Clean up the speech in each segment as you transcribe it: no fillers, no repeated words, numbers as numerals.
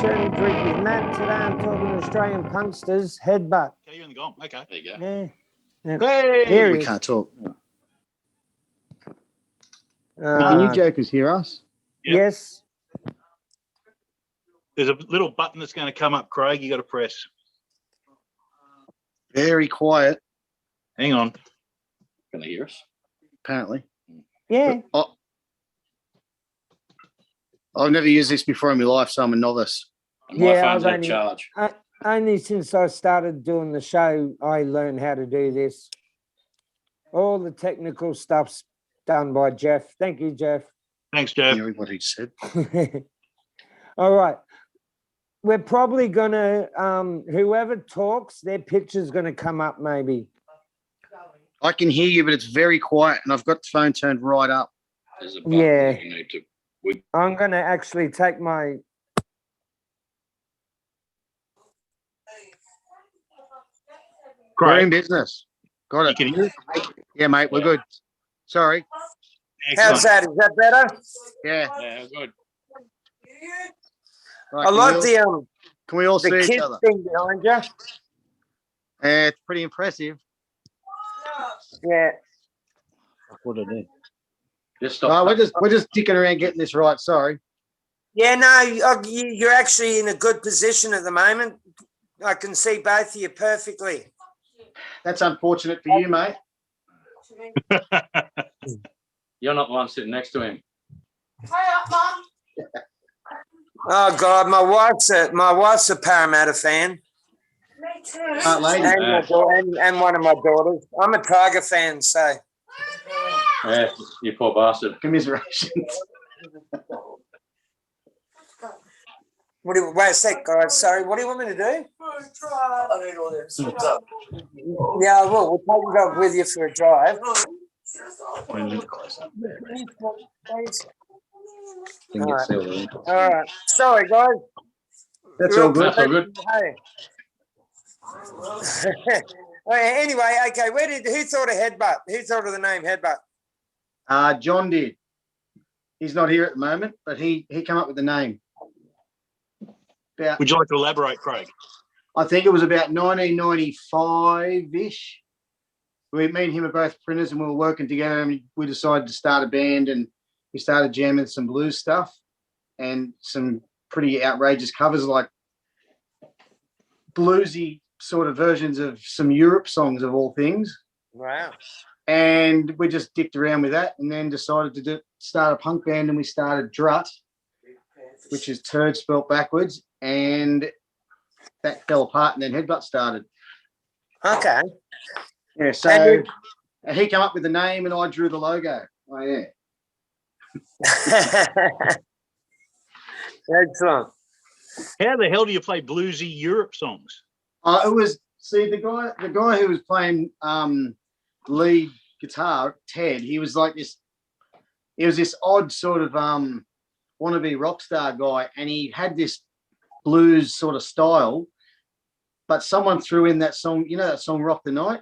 Sharing a drink with Matt. Today I'm talking to Australian punksters, HeadButt. Okay, you're in the gong. Okay. There you go. Yeah. Hey! Here he We is. can't talk. Uh, Can you jokers hear us? Yep. Yes. There's a little button that's going to come up, Craig. You got to press. Very quiet, Hang on. Can they hear us? apparently. Yeah. Oh, I've never used this before in my life, so I'm a novice. And my Yeah, phone's I've out of only- charge. Only since I started doing the show, I learned how to do this. All the technical stuff's done by Jeff. Thank you, Jeff. Thanks, Jeff. Hearing what he said. All right. We're probably going to, whoever talks, their picture's going to come up maybe. I can hear you, but it's very quiet, and I've got the phone turned right up. There's a button Yeah. that you need to. I'm going to actually take my... We're in Craig, business. Got you it. can hear? Yeah, mate, we're good. Sorry. How's that? Is that better? Yeah. Yeah, good. Right, I can like we all, can we all the see each kid other? thing behind you. It's pretty impressive. Yeah. What did I do? Just stop. We're just dicking around getting this right. Sorry. Yeah, no, you're actually in a good position at the moment. I can see both of you perfectly. That's unfortunate for you, mate. You're not the one sitting next to him. Oh God, my wife's a Parramatta fan, Me too. Lady. and, and one of my daughters. I'm a Tiger fan, so Yeah, you poor bastard. Commiserations. wait a sec, guys. Sorry, what do you want me to do? I need all this. Yeah, we'll take the dog with you for a drive. Can get sealed in. All right. Sorry, guys. That's all good. That's all good. Hey. Anyway, okay. Who thought of HeadButt? Who thought of the name HeadButt? John did. He's not here at the moment, but he came up with the name. Would you like to elaborate, Craig? I think it was about 1995-ish. Me and him are both printers, and we were working together, and we decided to start a band, and we started jamming some blues stuff and some pretty outrageous covers, like bluesy sort of versions of some Europe songs of all things. Wow. And we just dicked around with that, and then decided to start a punk band, and we started Drut, which is turd spelt backwards, and that fell apart, and then HeadButt started. Okay. Yeah, so he came up with the name, and I drew the logo. Oh, yeah. Excellent. How the hell do you play bluesy Europe songs? It was, see, the guy who was playing lead guitar, Ted, he was like this, he was this odd sort of wannabe rock star guy, and he had this blues sort of style, but someone threw in that song, you know that song Rock the Night?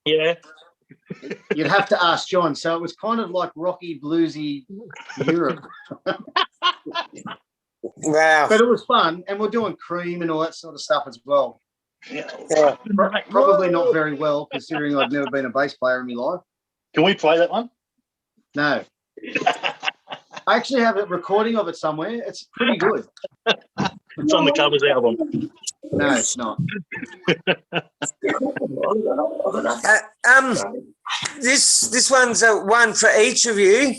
Yeah. You'd have to ask John. So it was kind of like rocky, bluesy Europe. Wow. But it was fun, and we're doing Cream and all that sort of stuff as well. Yeah. Probably not very well, considering I've never been a bass player in my life. Can we play that one? No. I actually have a recording of it somewhere. It's pretty good. It's on the Covers album. No, it's not. This one's one for each of you.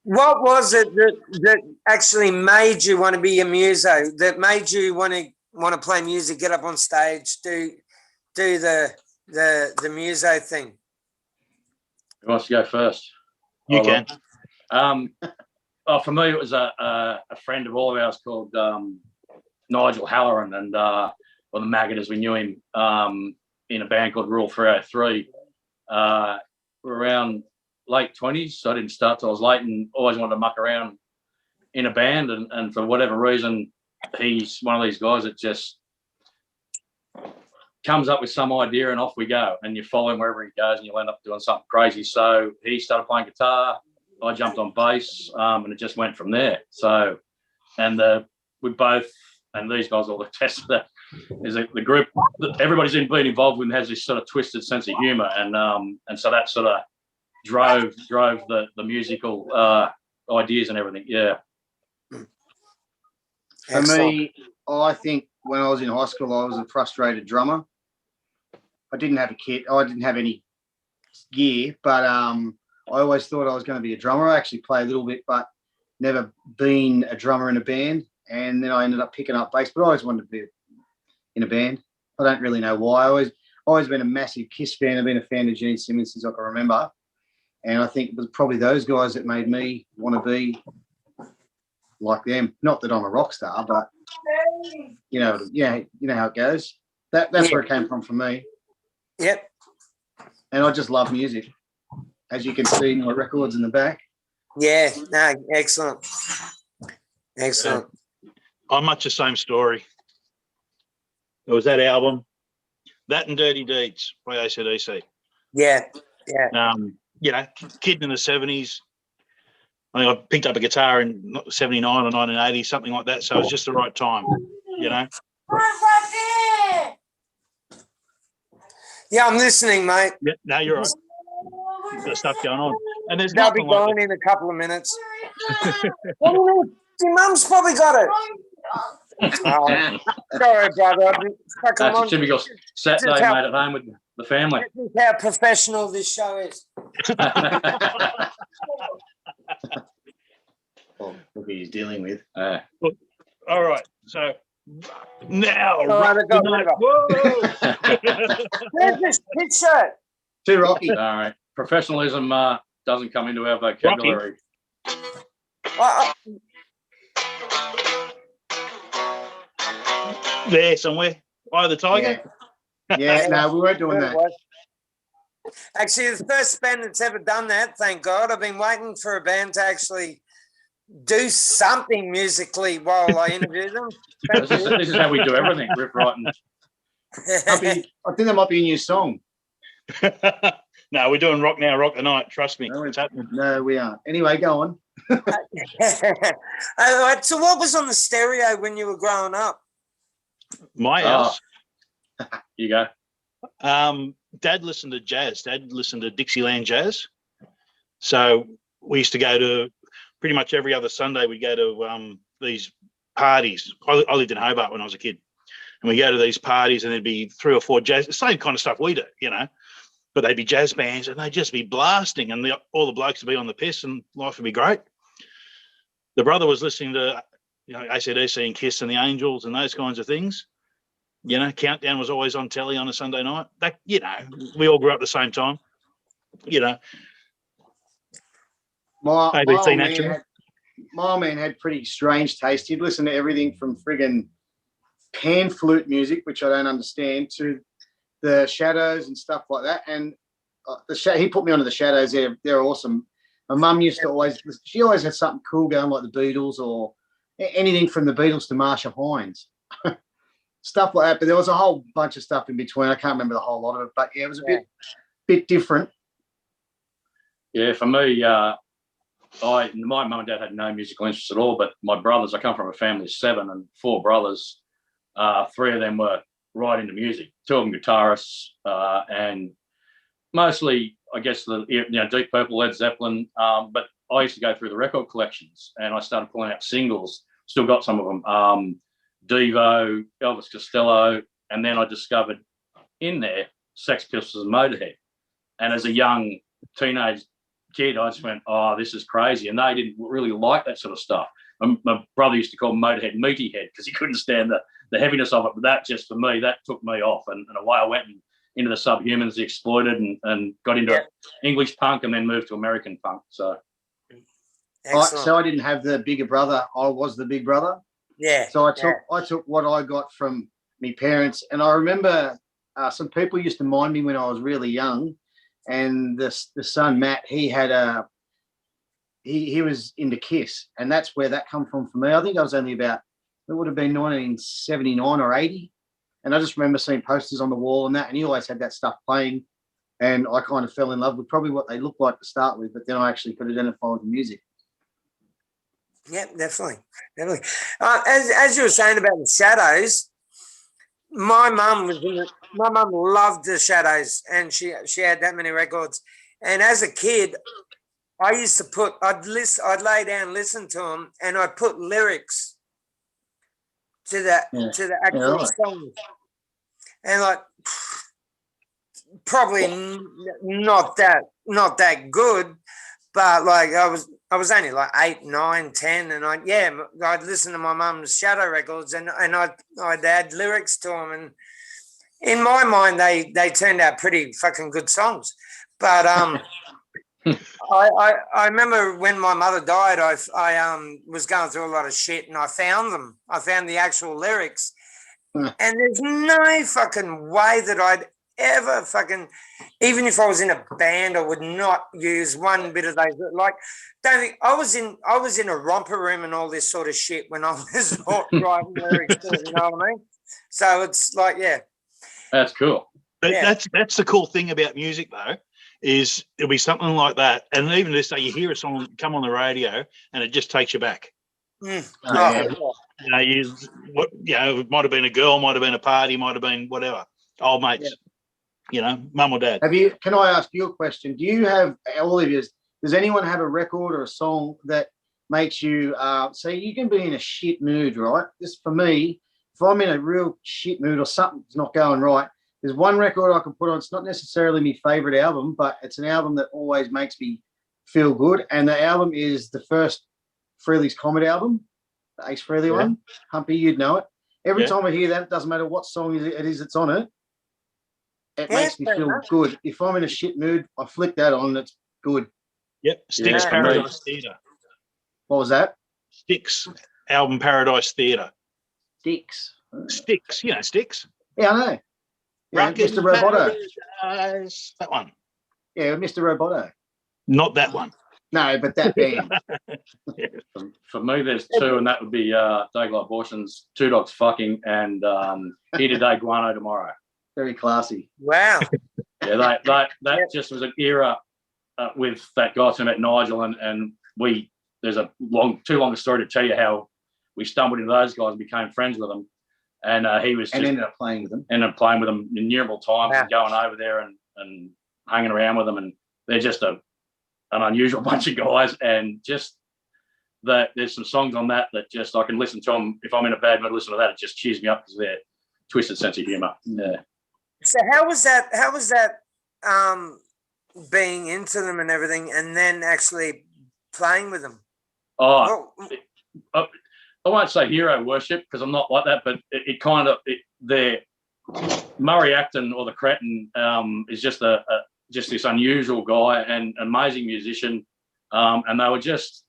What was it that actually made you want to be a muso? That made you want to play music, get up on stage, do the muso thing? Who wants to go first? You can. For me, it was a friend of all of ours called Nigel Halloran, and the Maggot, as we knew him, in a band called Rule 303. We're around late 20s, so I didn't start till I was late, and always wanted to muck around in a band, and for whatever reason, he's one of these guys that just comes up with some idea and off we go, and you follow him wherever he goes, and you'll end up doing something crazy. So he started playing guitar, I jumped on bass, and it just went from there. So we both, and these guys all attest to that, is that the group that everybody's been involved with has this sort of twisted sense of humour, and so that sort of drove the musical ideas and everything. Yeah. For me, I think when I was in high school, I was a frustrated drummer. I didn't have a kit. I didn't have any gear, but I always thought I was going to be a drummer. I actually play a little bit, but never been a drummer in a band. And then I ended up picking up bass, but I always wanted to be in a band. I don't really know why. I always been a massive Kiss fan. I've been a fan of Gene Simmons since I can remember. And I think it was probably those guys that made me want to be like them. Not that I'm a rock star, but you know how it goes. That's where it came from for me. Yep. And I just love music, as you can see my records in the back. Yeah. No, excellent. Excellent. I'm much the same story. It was that album, that and Dirty Deeds by AC/DC. Yeah. Yeah. You know, kid in the 70s. I picked up a guitar in 79 or 1980, something like that. So it was just the right time, you know. Yeah, I'm listening, mate. Yeah, no, you're right. Got stuff going on. And there's They'll be nothing like gone in a couple of minutes. Your mum's probably got it. Oh, sorry, brother. That's a typical Saturday night at home with the family. This is how professional this show is. Well, look who he's dealing with. All right. So now, Whoa! Where's this picture? Too rocky. All right. Professionalism doesn't come into our vocabulary. There somewhere. Eye of the tiger. Yeah, no, we weren't doing that. Actually, the first band that's ever done that, thank God. I've been waiting for a band to actually do something musically while I interview them. This is how we do everything, riff writing. I think that might be a new song. No, we're doing Rock Now, Rock the Night. Trust me. No, it's happening. No, we aren't. Anyway, go on. So what was on the stereo when you were growing up? My house. You go. Dad listened to jazz. Dad listened to Dixieland jazz. So we used to go to pretty much every other Sunday. We'd go to these parties. I lived in Hobart when I was a kid. And we go to these parties and there'd be 3 or 4 jazz, the same kind of stuff we do, you know. But they'd be jazz bands and they'd just be blasting and all the blokes would be on the piss and life would be great. The brother was listening to, you know, AC/DC and Kiss and the Angels and those kinds of things. You know, Countdown was always on telly on a Sunday night. That, you know, we all grew up at the same time. You know, My old man had pretty strange taste. He'd listen to everything from friggin' pan flute music, which I don't understand, to the Shadows and stuff like that. And he put me onto the Shadows. They're awesome. My mum used to always had something cool going, like the Beatles or anything from the Beatles to Marsha Hines. Stuff like that. But there was a whole bunch of stuff in between. I can't remember the whole lot of it, but yeah, it was a bit different. Yeah, for me, my mum and dad had no musical interest at all, but my brothers, I come from a family of 7 and 4 brothers. 3 of them were right into music, 2 of them guitarists, and mostly, I guess, Deep Purple, Led Zeppelin. But I used to go through the record collections and I started pulling out singles, still got some of them, Devo, Elvis Costello, and then I discovered in there Sex Pistols and Motorhead. And as a young teenage kid, I just went, oh, this is crazy. And they didn't really like that sort of stuff. My brother used to call Motorhead Meaty Head because he couldn't stand the heaviness of it. But that just, for me, that took me off. And away I went into the Subhumans, the Exploited, and got into English punk and then moved to American punk. So I didn't have the bigger brother. I was the big brother. Yeah. So I took what I got from my parents. And I remember some people used to mind me when I was really young. And the son, Matt, he had he was into Kiss. And that's where that come from for me. I think I was only about, it would have been 1979 or 80. And I just remember seeing posters on the wall and that. And he always had that stuff playing. And I kind of fell in love with probably what they looked like to start with. But then I actually could identify with the music. Yeah, definitely. As you were saying about the Shadows, my mum loved the Shadows, and she had that many records. And as a kid, I used to I'd lay down, listen to them, and I'd put lyrics to the actual right. song, and like probably not that good, but like I was only like 8, 9, 10, and I'd listen to my mum's Shadow records, and I'd add lyrics to them, and in my mind they turned out pretty fucking good songs, but I remember when my mother died, I was going through a lot of shit, and I found them. I found the actual lyrics, and there's no fucking way that I'd ever fucking, even if I was in a band, I would not use one bit of those. Like, don't think I was in a romper room and all this sort of shit when I was writing lyrics. You know what I mean? So it's like, yeah, That's cool. But Yeah. that's the cool thing about music, though, is it'll be something like that, and even this day you hear a song come on the radio and it just takes you back. Mm. Oh, yeah. It might have been a girl, might have been a party, might have been whatever, old mates, mum or dad. Can I ask you a question? Do you have, all of you, does anyone have a record or a song that makes you say you can be in a shit mood, right? This, for me, if I'm in a real shit mood or something's not going right, there's one record I can put on. It's not necessarily my favorite album, but it's an album that always makes me feel good. And the album is the first Frehley's Comet album, the Ace Frehley one. Humpy, you'd know it. Every time I hear that, it doesn't matter what song it is that's on it, it makes me feel good. If I'm in a shit mood, I flick that on, it's good. Yep, Styx Yeah. Paradise Theatre. What was that? Styx album Paradise Theatre. Styx. Styx, Styx. Yeah, I know. Yeah, Ruckin' Mr. Roboto. Paradise, that one. Yeah, Mr. Roboto. Not that one. No, but that band. For me, there's two, and that would be Dayglow Abortion's Two Dogs Fucking and Here Today, Guano Tomorrow. Very classy. Wow. Yeah, that just was an era with that guy I met, Nigel, and we. There's too long a story to tell you how we stumbled into those guys and became friends with them, and he was just ended up playing with them. Ended up playing with them innumerable times and going over there and hanging around with them, and they're just an unusual bunch of guys, and just that there's some songs on that just I can listen to them if I'm in a bad mood. Listen to that, it just cheers me up because they're twisted sense of humor. Yeah. So how was that being into them and everything, and then actually playing with them? I won't say hero worship because I'm not like that, but it kind of Murray Acton or the Cretin is just just this unusual guy and amazing musician, and they were just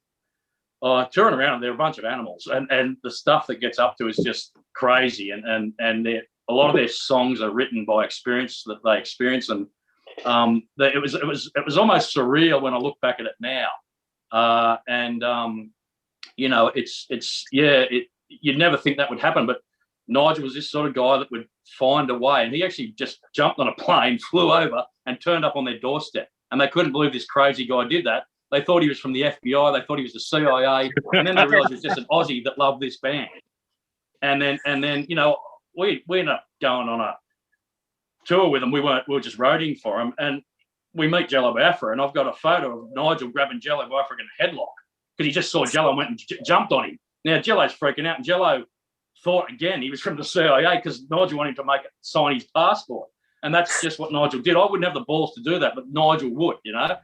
touring around. They're a bunch of animals, and the stuff that gets up to is just crazy, and a lot of their songs are written by experience that they experience, and it was almost surreal when I look back at it now. You'd never think that would happen, but Nigel was this sort of guy that would find a way, and he actually just jumped on a plane, flew over, and turned up on their doorstep, and they couldn't believe this crazy guy did that. They thought he was from the FBI, they thought he was the CIA, and then they realized he was just an Aussie that loved this band. And then we ended up going on a tour with them. We were just roading for him, and we meet Jello Biafra, and I've got a photo of Nigel grabbing Jello Biafra in a headlock because he just saw Jello and went and jumped on him. Now Jello's freaking out, and Jello thought again he was from the CIA because Nigel wanted him to sign his passport, and that's just what Nigel did. I wouldn't have the balls to do that, but Nigel would, That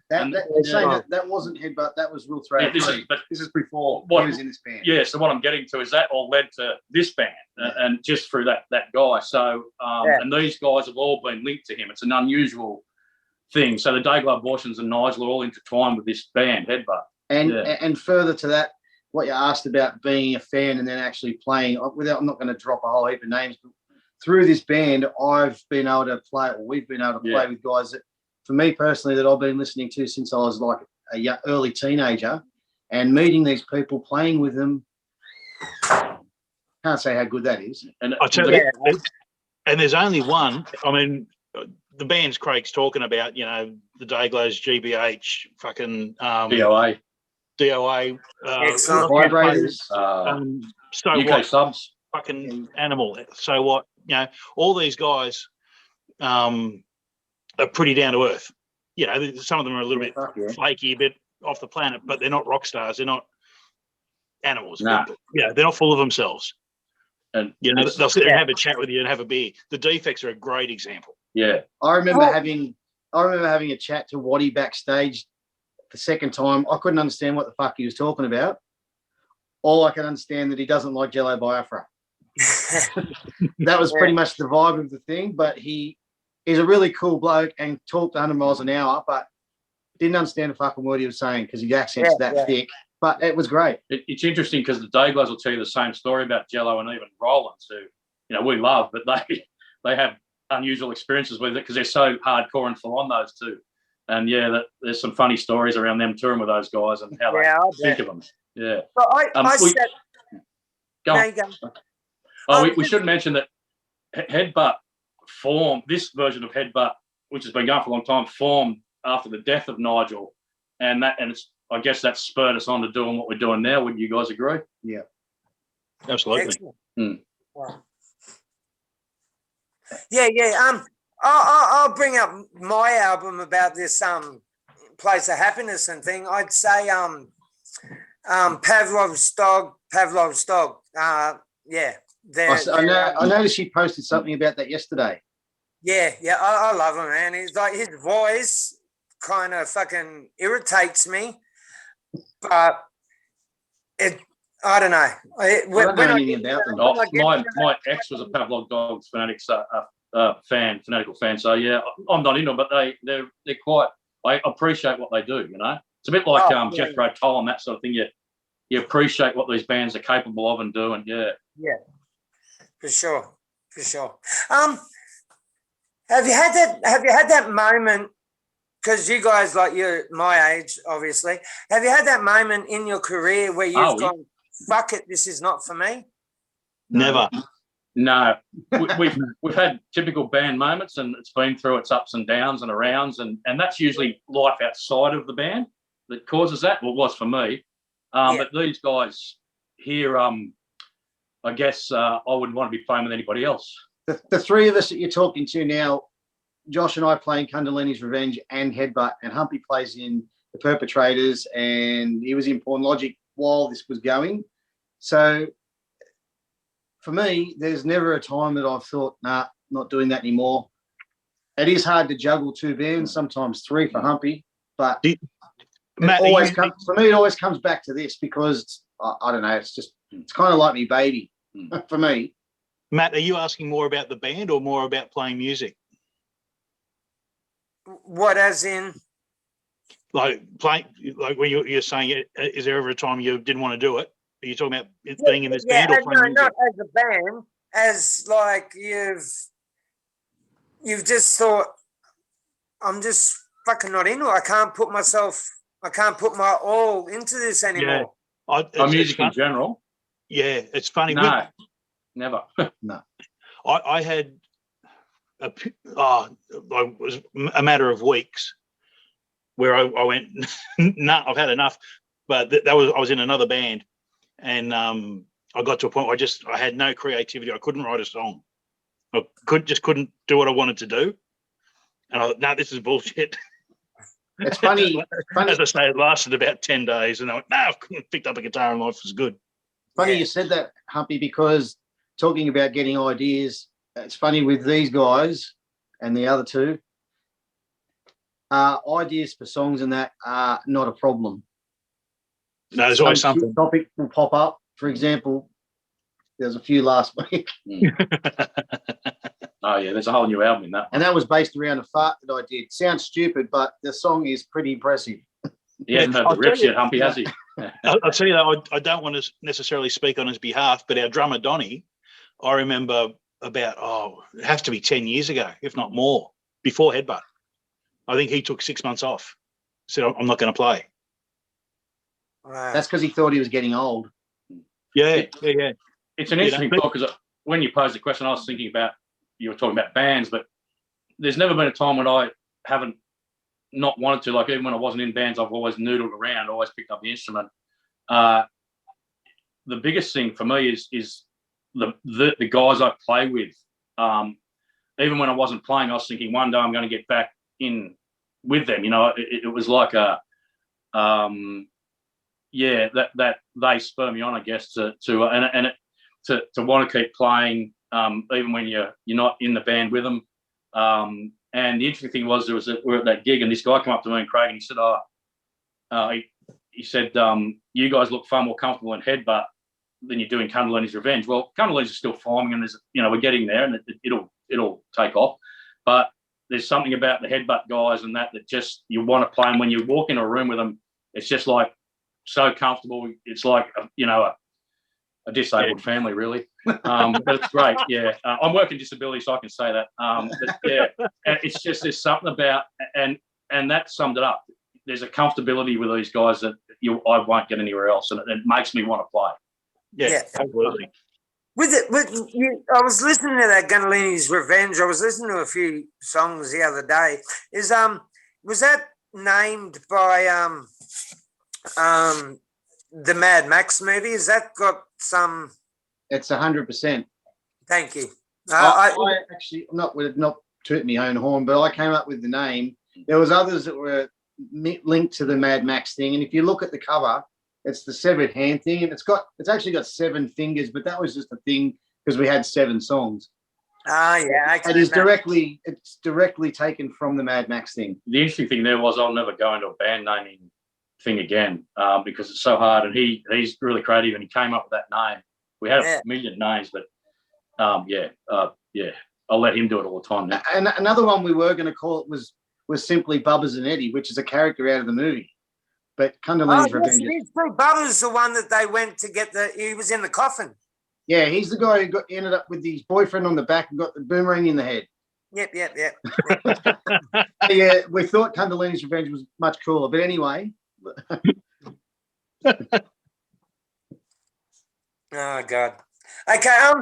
wasn't HeadButt. That was Real Threat. This is before he was in this band. Yeah, so what I'm getting to is that all led to this band, and just through that guy. So and these guys have all been linked to him. It's an unusual thing. So the Dayglow Abortions and Nigel are all intertwined with this band, HeadButt. And further to that, what you asked about being a fan and then actually playing, I'm not going to drop a whole heap of names, but through this band, I've been able to play, or we've been able to play with guys that, for me personally, that I've been listening to since I was like a early teenager, and meeting these people, playing with them. Can't say how good that is. And I tell you, and there's only one. I mean, the bands Craig's talking about, the Dayglows, GBH, fucking DOA. DOA, Excellent. Vibrators. so UK what? subs. Fucking animal. So what? You know, all these guys are pretty down to earth. You know, some of them are a little bit flaky, a bit off the planet, but they're not rock stars. They're not animals. Nah. Yeah, they're not full of themselves. And you know, they'll sit there and have a chat with you and have a beer. The Defects are a great example. Yeah, I remember having a chat to Waddy backstage the second time. I couldn't understand what the fuck he was talking about. All I can understand that he doesn't like Jello Biafra. That was pretty much the vibe of the thing. But he's a really cool bloke and talked 100 miles an hour, but didn't understand the fucking word he was saying because his accent's that thick. But it was great. It's interesting because the Dayglows will tell you the same story about Jello and even Rollins, who, you know, we love, but they have unusual experiences with it because they're so hardcore and full on, those two. And there's some funny stories around them touring with those guys and how they think of them. Yeah. But Go on. We should mention that HeadButt formed, this version of HeadButt, which has been going for a long time, formed after the death of Nigel, and I guess that spurred us on to doing what we're doing now. Wouldn't you guys agree? Yeah, absolutely. Wow. Yeah. I'll bring up my album about this Place of Happiness and thing. I'd say Pavlov's Dog. Yeah. I noticed she posted something about that yesterday. Yeah, I love him, man. He's like, his voice kind of fucking irritates me, but I don't know. My ex was a Pavlov Dogs fanatical fan. So yeah, I'm not into them, but they're quite. I appreciate what they do. You know, it's a bit like Jethro Tull and that sort of thing. You appreciate what these bands are capable of and do, and yeah, for sure. Have you had that moment? Because you guys, like, you're my age, obviously. Have you had that moment in your career where you've gone, fuck it, this is not for me? Never. No. We've had typical band moments, and it's been through its ups and downs and arounds, and that's usually life outside of the band that causes that. Well, it was for me. But these guys here, I guess I wouldn't want to be playing with anybody else. The three of us that you're talking to now, Josh and I play in Kundalini's Revenge and HeadButt, and Humpy plays in The Perpetrators, and he was in Porn Logic while this was going. So for me, there's never a time that I've thought, nah, not doing that anymore. It is hard to juggle two bands, sometimes three for Humpy, but Matt, for me, it always comes back to this because I don't know, it's kind of like me baby for me. Matt, are you asking more about the band or more about playing music? What, as in? Like when you're saying, is there ever a time you didn't want to do it? Are you talking about being in this band or playing music? Not as a band, as like you've just thought, I'm just fucking not into it. I can't put my all into this anymore. Yeah. Music in general? Yeah, it's funny. No, never. No. I had it was a matter of weeks where I went, nah, I've had enough. But I was in another band, and I got to a point where I had no creativity. I couldn't write a song. I couldn't do what I wanted to do. And I thought, no, this is bullshit. It's funny. As I say, it lasted about 10 days, and I went, no, I picked up a guitar and life was good. Funny you said that, Humpy, because talking about getting ideas, it's funny with these guys and the other two, ideas for songs and that are not a problem. No, there's always something. Topic will pop up. For example, there's a few last week. Oh, yeah, there's a whole new album in that one. And that was based around a fart that I did. Sounds stupid, but the song is pretty impressive. He hasn't heard the riffs yet, Humpy, has he? I'll tell you that I don't want to necessarily speak on his behalf, but our drummer, Donnie, I remember about, it has to be 10 years ago, if not more, before HeadButt. I think he took 6 months off. Said, I'm not going to play. Wow. That's because he thought he was getting old. Yeah. It's an interesting talk because when you posed the question, I was thinking about, you were talking about bands, but there's never been a time when I haven't not wanted to. Like even when I wasn't in bands, I've always noodled around, always picked up the instrument. The biggest thing for me is the guys I play with. Even when I wasn't playing, I was thinking one day I'm going to get back in with them. You know, it was like a that they spur me on, I guess, to want to keep playing, even when you're not in the band with them. And the interesting thing was, we're at that gig, and this guy came up to me and Craig, and he said, he said, you guys look far more comfortable in HeadButt than you're doing Kundalini's Revenge. Well, Kundalini's is still forming, and we're getting there, and it'll take off. But there's something about the HeadButt guys and that just you want to play. And when you walk in a room with them, it's just like so comfortable. It's like a disabled family, really. But it's great. Yeah, I'm working disability, so I can say that. But yeah, it's just there's something about and that summed it up. There's a comfortability with these guys that I won't get anywhere else, and it makes me want to play. Yeah, absolutely. I was listening to that Kundalini's Revenge. I was listening to a few songs the other day. Was that named by the Mad Max movie? Has that got some? It's 100%. Thank you. I actually not toot my own horn, but I came up with the name. There was others that were linked to the Mad Max thing, and if you look at the cover, it's the severed hand thing, and it's actually got 7 fingers, but that was just a thing because we had 7 songs. Yeah. It's directly taken from the Mad Max thing. The interesting thing there was I'll never go into a band naming thing again because it's so hard, and he's really creative, and he came up with that name. We had a million names, but I'll let him do it all the time now. And another one we were going to call it was simply Bubbers and Eddie, which is a character out of the movie. But Kundalini's Revenge. Bubbers the one that they went to get he was in the coffin. Yeah, he's the guy who ended up with his boyfriend on the back and got the boomerang in the head. Yep. Yeah, we thought Kundalini's Revenge was much cooler, but anyway. Oh God. Okay.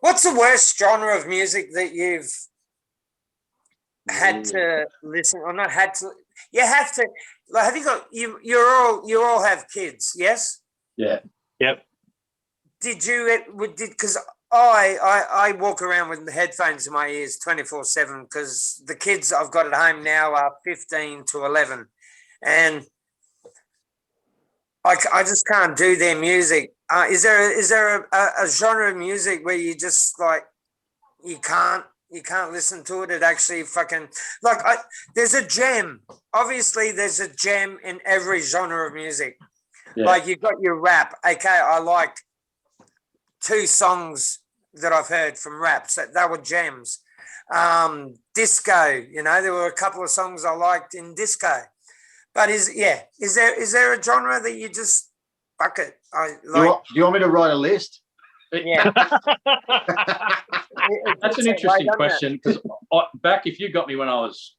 What's the worst genre of music that you've had to listen, or not had to? You have to. Like, have you got you all have kids? Yes. Yeah. Yep. Did you? Because I walk around with headphones in my ears 24/7 because the kids I've got at home now are 15 to 11, and I just can't do their music. Is there a genre of music where you just like you can't listen to it? It actually fucking there's a gem. Obviously, there's a gem in every genre of music. Yeah. Like you've got your rap. Okay, I like 2 songs that I've heard from raps that were gems. Disco, there were a couple of songs I liked in disco. But is there a genre that you just fuck it? Do you want me to write a list? Yeah. That's an interesting question because back if you got me when I was,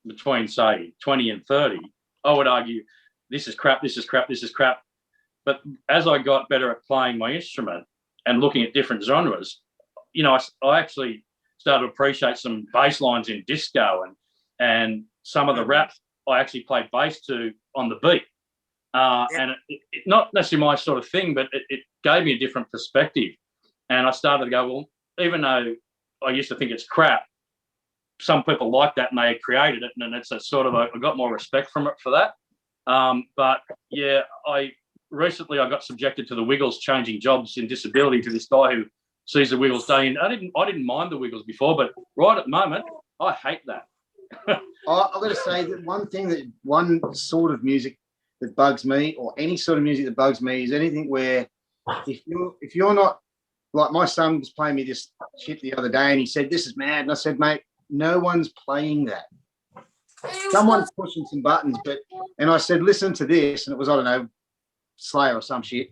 between say 20 and 30, I would argue this is crap, this is crap, this is crap. But as I got better at playing my instrument and looking at different genres, I actually started to appreciate some bass lines in disco and some of the rap I actually played bass to on the beat. And it not necessarily my sort of thing, but it gave me a different perspective. And I started to go, well, even though I used to think it's crap, some people like that and they created it, and it's I got more respect from it for that. But yeah, I got subjected to the Wiggles changing jobs in disability to this guy who sees the Wiggles day in. I didn't mind the Wiggles before, but right at the moment, I hate that. I've got to say that one sort of music that bugs me, or any sort of music that bugs me, is anything where if you're not, like my son was playing me this shit the other day and he said, "This is mad." And I said, "Mate, no one's playing that. Someone's pushing some buttons." And I said, "Listen to this." And it was, I don't know, Slayer or some shit.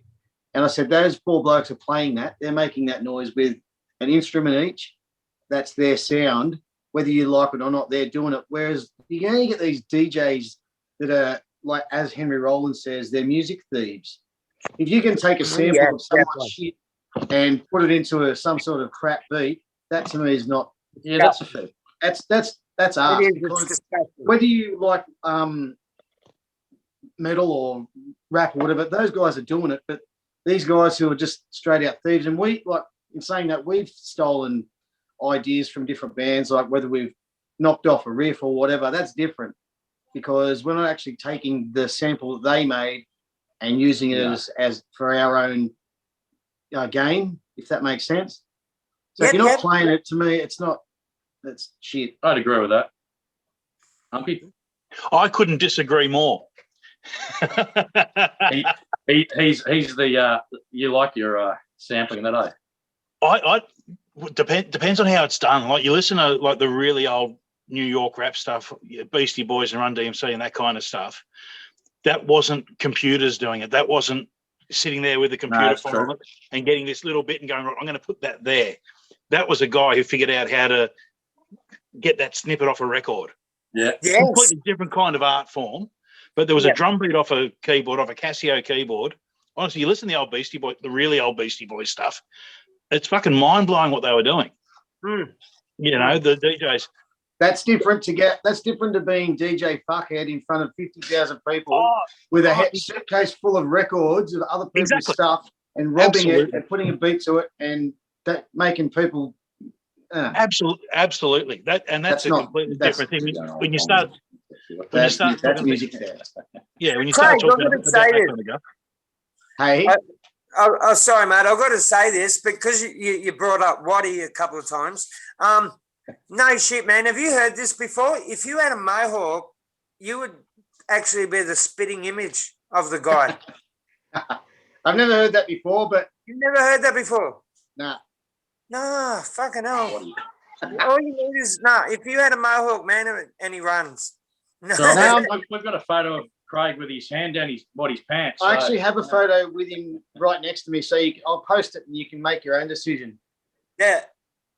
And I said, "Those 4 blokes are playing that. They're making that noise with an instrument each. That's their sound. Whether you like it or not, they're doing it." Whereas you get these DJs that are, like, as Henry Rollins says, they're music thieves. If you can take a sample of someone's shit and put it into some sort of crap beat, that to me is not. Yeah, that's a fair. That's That's art. It is, Because it's disgusting. whether you like metal or rap or whatever, those guys are doing it. But these guys who are just straight out thieves, and we, like, in saying that, we've stolen ideas from different bands, like whether we've knocked off a riff or whatever, that's different, because we're not actually taking the sample that they made and using it as for our own game, if that makes sense. So if you're not playing it, to me, it's not, that's shit. I'd agree with that. Humpy? I couldn't disagree more. He's the you like your sampling that, eh? I depends on how it's done. Like, you listen to like the really old New York rap stuff, Beastie Boys and Run DMC and that kind of stuff. That wasn't computers doing it. That wasn't sitting there with the computer file and getting this little bit and going, right, I'm going to put that there. That was a guy who figured out how to get that snippet off a record. Yeah. Yes. Completely different kind of art form. But there was a drum beat off a keyboard, off a Casio keyboard. Honestly, you listen to the old Beastie Boy, the really old Beastie Boys stuff, it's fucking mind-blowing what they were doing. Mm. You know, the DJs. That's different to being DJ Fuckhead in front of 50,000 people with a suitcase full of records of other people's stuff and robbing it and putting a beat to it and that making people. Absolutely. That's a completely different thing. When you start that's music. When you start talking about that kind of stuff. Hey. Oh, sorry, mate. I've got to say this because you brought up Waddy a couple of times. No shit, man. Have you heard this before? If you had a mohawk, you would actually be the spitting image of the guy. I've never heard that before, but... You've never heard that before? Nah. Nah, fucking hell. All you need is... if you had a mohawk, man, and he runs. No. So we've got a photo of Craig with his hand down his pants. I actually have a photo with him right next to me, so I'll post it and you can make your own decision. Yeah.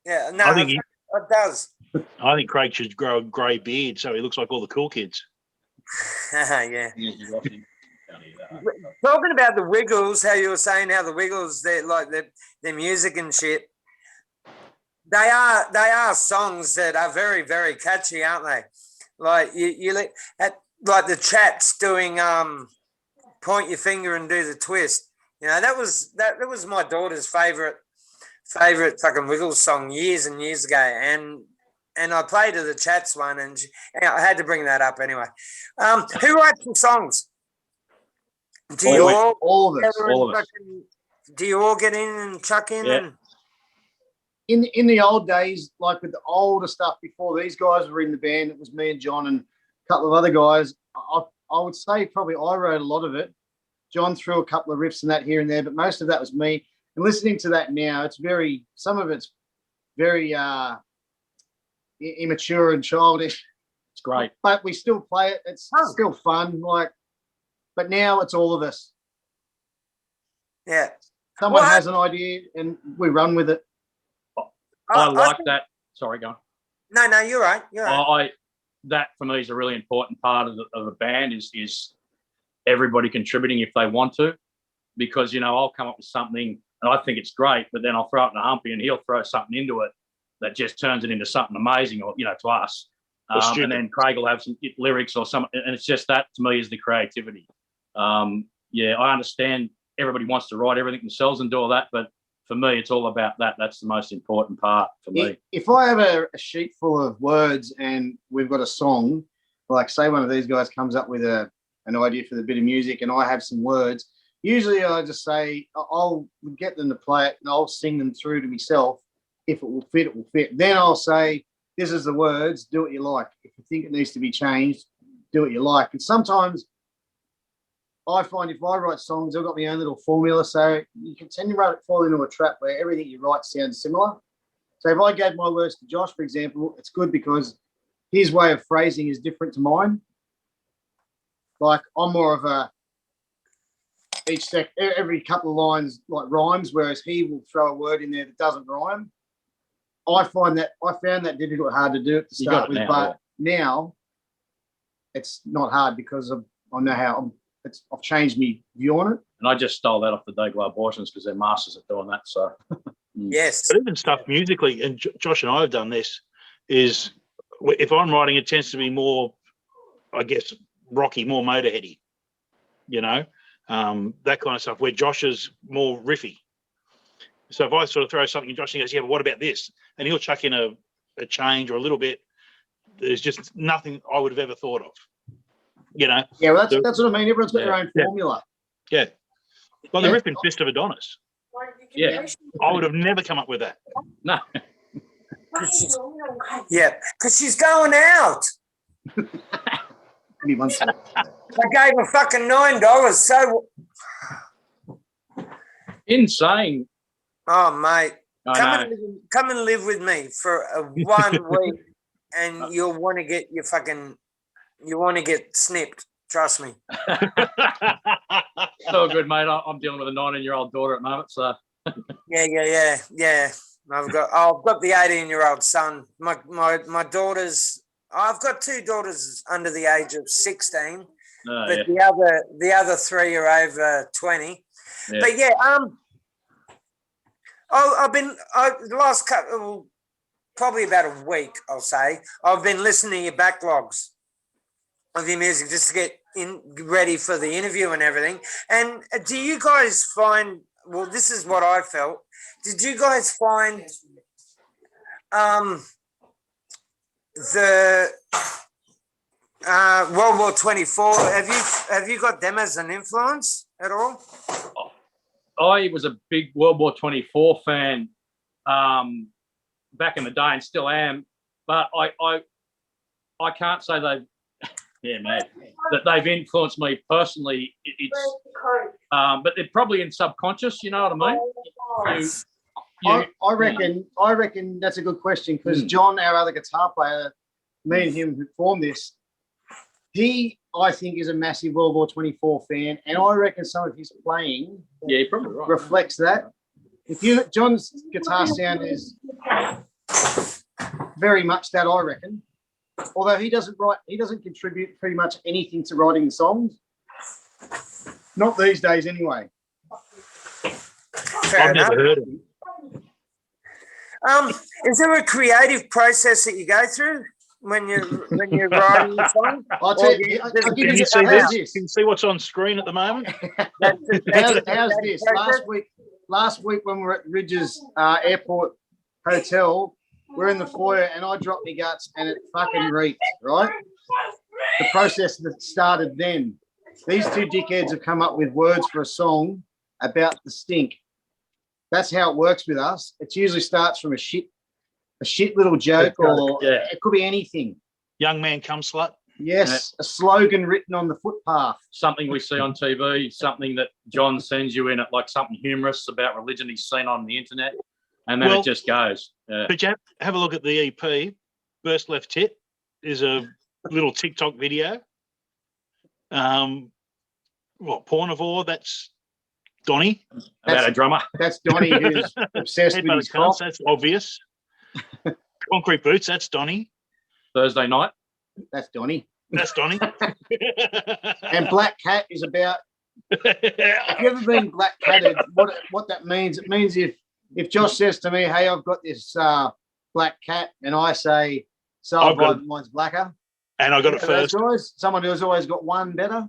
No, I think it does. I think Craig should grow a grey beard so he looks like all the cool kids. Yeah. Talking about the Wiggles, how you were saying how the Wiggles, they're like their music and shit. They are songs that are very, very catchy, aren't they? Like you like the Chats doing Point Your Finger and Do the Twist. You know, that was my daughter's favorite fucking Wiggles song years and years ago, and I played her the Chats one, and I had to bring that up anyway. Who writes the songs? Do you all of us. Do you all get in and chuck in? Yeah. In the old days, like with the older stuff before these guys were in the band, it was me and John and a couple of other guys. I would say probably I wrote a lot of it. John threw a couple of riffs and that here and there, but most of that was me. And listening to that now, some of it's very immature and childish. It's great, but we still play it. It's still fun. But now it's all of us. Yeah. Someone has an idea and we run with it. I like that. Sorry, go on. No, you're right. That for me is a really important part of the band is everybody contributing if they want to, because I'll come up with something and I think it's great, but then I'll throw it in a Humpy and he'll throw something into it that just turns it into something amazing, or to us. And then Craig will have some lyrics or something, and it's just that to me is the creativity. I understand everybody wants to write everything themselves and do all that, but for me, it's all about that. That's the most important part for me. If I have a sheet full of words and we've got a song, like say one of these guys comes up with an idea for the bit of music and I have some words, usually I just say, I'll get them to play it and I'll sing them through to myself. If it will fit, it will fit. Then I'll say, this is the words, do what you like. If you think it needs to be changed, do what you like. And sometimes I find if I write songs, I've got my own little formula. So you can tend to fall into a trap where everything you write sounds similar. So if I gave my words to Josh, for example, it's good because his way of phrasing is different to mine. Like I'm more of a every couple of lines like rhymes, whereas he will throw a word in there that doesn't rhyme. I found that difficult, hard to do at the start with, but now it's not hard because I know how I've changed my view on it. And I just stole that off the Day Glow Abortions because they're masters at doing that. So yes, but even stuff musically, and Josh and I have done this. Is if I'm writing, it tends to be more, I guess, rocky, more Motorheady, you know, that kind of stuff, where Josh is more riffy. So if I sort of throw something, Josh goes, yeah, but what about this? And he'll chuck in a change or a little bit. There's just nothing I would have ever thought of, you know. Yeah, well, that's what I mean. Everyone's got their own formula. Yeah. Like the riff in Fist of Adonis. Yeah. I would have never come up with that. No. Yeah, because she's going out. Give me 1 second. I gave her fucking $9. So, Insane. oh mate, I know. come and live with me for 1 week, and you'll want to get your fucking, you want to get snipped. Trust me. So good, mate. I'm dealing with a 19-year-old daughter at the moment, so. Yeah. I've got the 18-year-old son. My daughters. I've got 2 daughters under the age of 16, but the other 3 are over 20. Yeah. But yeah, the last couple, probably about a week, I'll say, I've been listening to your backlogs of your music just to get ready for the interview and everything. And do you guys find? Well, this is what I felt. Did you guys find the World War 24? Have you got them as an influence at all? I was a big World War 24 fan back in the day and still am, but I can't say they've that they've influenced me personally. But they're probably in subconscious. You know what I mean? I reckon that's a good question, because John, our other guitar player, me and him who formed this, he, I think, is a massive World War 24 fan, and I reckon some of his playing you're probably right. reflects that. John's guitar sound is very much that, I reckon. Although he doesn't contribute pretty much anything to writing the songs. Not these days, anyway. Fair enough. Never heard of him. Is there a creative process that you go through when you're writing the song? I'll tell you, Can you see this? Can you see what's on screen at the moment? How's this? Last week when we were at Ridge's Airport Hotel, we're in the foyer and I dropped my guts and it fucking reeked, right? The process that started then. These 2 dickheads have come up with words for a song about the stink. That's how it works with us. It usually starts from a shit little joke, or it could be anything. Young man, come slut. Yes, a slogan written on the footpath. Something we see on TV, something that John sends you in, like something humorous about religion he's seen on the internet, and then it just goes. Yeah. But you have a look at the EP. Burst Left Tit is a little TikTok video. Pornivore, that's Donnie. About a drummer. That's Donnie, who's obsessed with his cock. That's obvious. Concrete Boots, that's Donnie. Thursday night. That's Donnie. That's Donnie. And Black Cat is about. Have you ever been black catted? What that means? It means if Josh says to me, "Hey, I've got this black cat," and I say, "So mine's blacker," and I got it first. Guys, someone who's always got one better,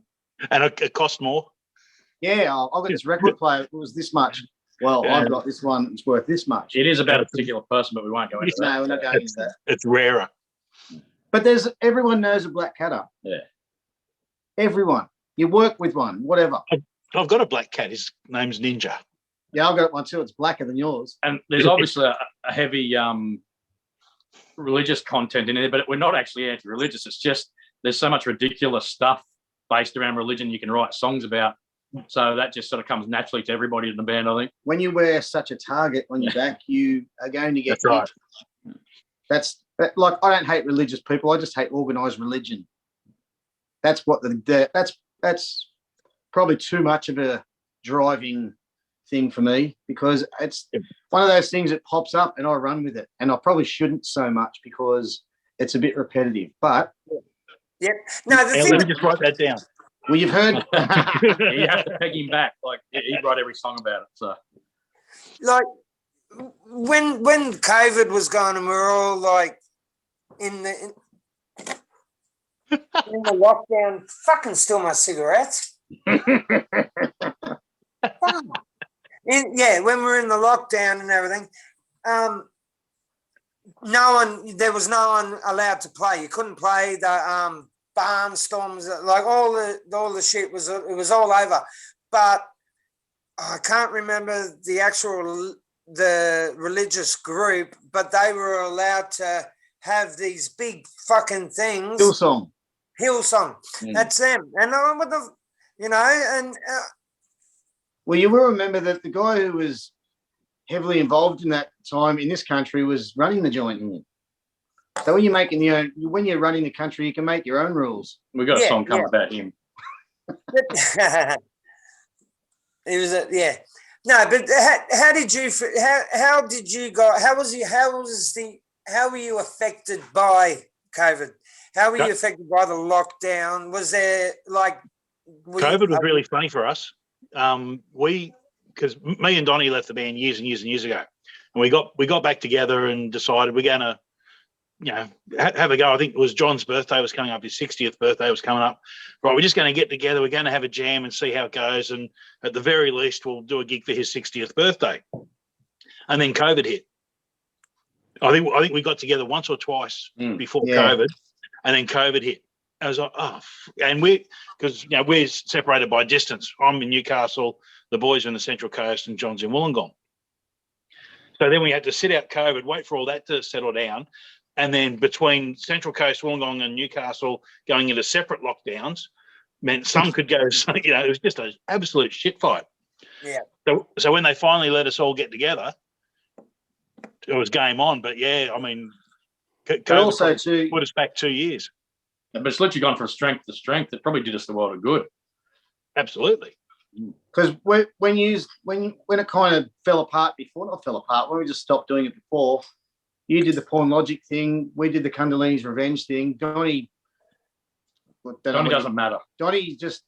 and it cost more. Yeah, I've got this record player. It was this much. Well, I've got this one. It's worth this much. It is about a particular person, but we won't go into that. No, we're not going into that. It's rarer. But everyone knows a black catter. Yeah. Everyone. You work with one, whatever. I've got a black cat. His name's Ninja. Yeah, I've got one too. It's blacker than yours. And there's obviously a heavy religious content in there, but we're not actually anti-religious. It's just there's so much ridiculous stuff based around religion you can write songs about. So that just sort of comes naturally to everybody in the band, I think. When you wear such a target on your back, you are going to get That's right. That's like, I don't hate religious people. I just hate organised religion. That's what that's probably too much of a driving thing for me, because it's one of those things that pops up and I run with it. And I probably shouldn't so much because it's a bit repetitive. But yep. No, let me just write that down. Well, you've heard. You have to peg him back. Like, he wrote every song about it. So, like, when COVID was going and we were all like in in the lockdown, fucking steal my cigarettes. When we were in the lockdown and everything, there was no one allowed to play. You couldn't play the barnstorms, like all the shit it was all over. But I can't remember the religious group, but they were allowed to have these big fucking things. Hillsong. That's them. And Well, you will remember that the guy who was heavily involved in that time in this country was running the joint. So when you're running the country, you can make your own rules. We got a song coming about him. It was No, but how were you affected by COVID? How were you affected by the lockdown? Was there COVID was really funny for us. Because me and Donnie left the band years and years and years ago, and we got back together and decided we're going to, have a go. I think it was John's birthday was coming up. His 60th birthday was coming up. Right, we're just going to get together. We're going to have a jam and see how it goes. And at the very least, we'll do a gig for his 60th birthday. And then COVID hit. I think we got together once or twice before COVID, and then COVID hit. I was like, and because we're separated by distance. I'm in Newcastle, the boys are in the Central Coast, and John's in Wollongong. So then we had to sit out COVID, wait for all that to settle down. And then between Central Coast, Wollongong and Newcastle going into separate lockdowns meant some could go, it was just an absolute shit fight. Yeah. So when they finally let us all get together, it was game on. But but also too, put us back 2 years. But it's literally gone from strength to strength. It probably did us the world of good. Absolutely. Because when it kind of fell apart before, not fell apart, when we just stopped doing it before, you did the Porn Logic thing, we did the Kundalini's Revenge thing. Donnie doesn't matter. Donnie just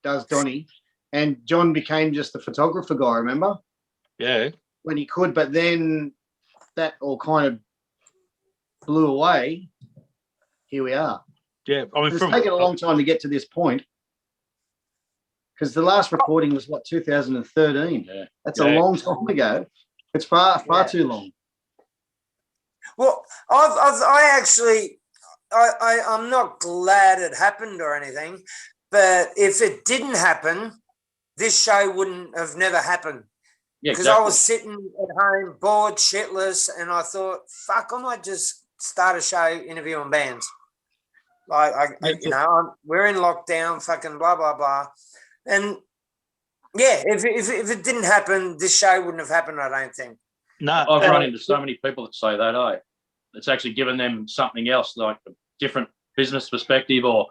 does Donnie, and John became just the photographer guy, remember? Yeah. When he could, but then that all kind of blew away. Here we are. Yeah, it's taken a long time to get to this point, because the last recording was 2013. Yeah, that's a long time ago. It's far too long. Well, I'm not glad it happened or anything, but if it didn't happen, this show wouldn't have never happened. Yeah, because I was sitting at home bored shitless, and I thought, fuck, I might just start a show interviewing bands. We're in lockdown, fucking blah blah blah, and if it didn't happen, this show wouldn't have happened. I don't think. No, I've run into so many people that say that. It's actually given them something else, like a different business perspective, or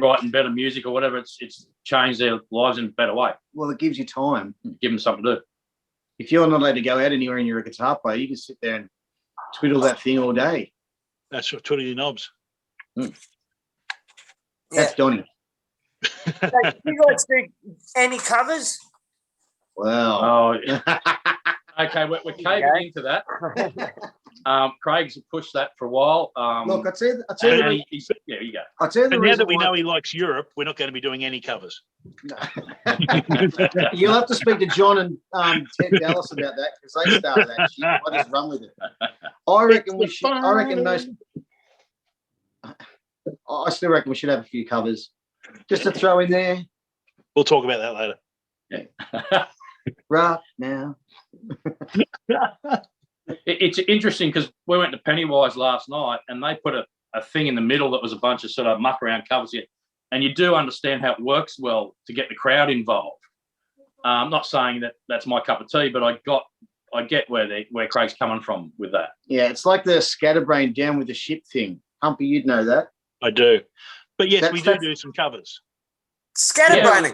writing better music or whatever. It's changed their lives in a better way. Well, it gives you time. Give them something to do. If you're not allowed to go out anywhere and you're a guitar player, you can sit there and twiddle that thing all day. That's what twiddle your knobs. That's Donnie. Do you guys do any covers? Wow. Okay, we're caving into that. Craig's pushed that for a while. Look, I tell you, you go. I tell you, and now that we know he likes Europe, we're not going to be doing any covers. No. You'll have to speak to John and Ted Dallas about that, because they started that shit. I just run with it. I still reckon we should have a few covers just to throw in there. We'll talk about that later. Yeah. Right now. It's interesting because we went to Pennywise last night, and they put a thing in the middle that was a bunch of sort of muck around covers here. And you do understand how it works well to get the crowd involved. I'm not saying that that's my cup of tea, but I get where Craig's coming from with that. Yeah, it's like the scatterbrain down with the ship thing. Humpy, you'd know that. I do. But yes, we do some covers. Scatterbrain,